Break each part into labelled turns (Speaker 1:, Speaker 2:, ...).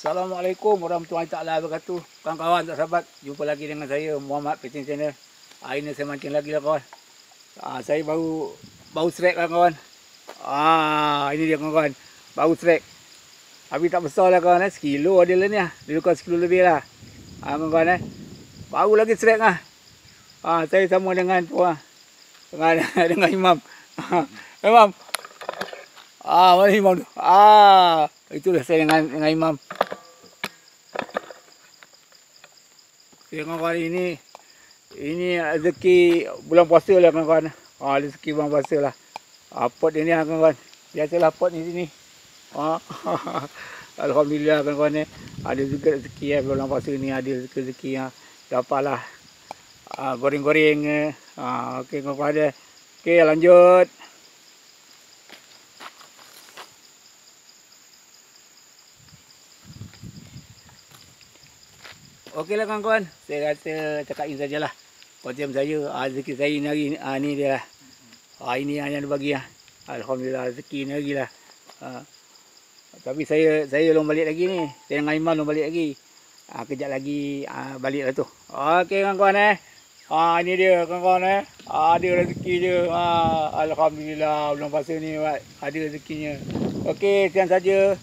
Speaker 1: Assalamualaikum warahmatullahi taala wabarakatuh. Kawan-kawan tak sahabat, jumpa lagi dengan saya Muhammad Fishing Channel. Hari ni saya mancing lagi lah kawan. Saya baru strike lah kawan. Ini dia kawan-kawan. Baru strike. Tapi tak besar lah kawan, sekilo ada lah ni lah. Dia bukan sekilo lebih lah. Kawan-kawan baru lagi strike lah. Saya sama dengan dengan Imam. Imam. Mana Imam tu? Itulah saya dengan Imam. Kawan-kawan, ini rezeki bulan puasa lah kawan-kawan. Rezeki bulan puasa lah. Pot ini lah kawan-kawan. Biasalah pot di sini. Alhamdulillah kawan-kawan. Ada juga rezeki bulan puasa ni, ada rezeki yang dapatlah goreng-goreng. Okey kawan-kawan. Okey, lanjut. Okeylah kawan-kawan, saya rasa cakap ini sajalah. Konten saya, rezeki saya ni hari ni dia lah. Ini yang dia bagi lah. Alhamdulillah rezeki ni lagi lah. Tapi saya belum balik lagi ni. Saya dengan Iman belum balik lagi. Kejap lagi balik lah tu. Okey kawan-kawan ini dia kawan-kawan ada rezeki dia. Alhamdulillah bulan puasa ni ada rezekinya. Okey, sekian saja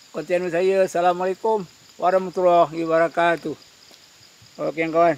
Speaker 1: konten saya. Assalamualaikum warahmatullahi wabarakatuh. Okey kawan.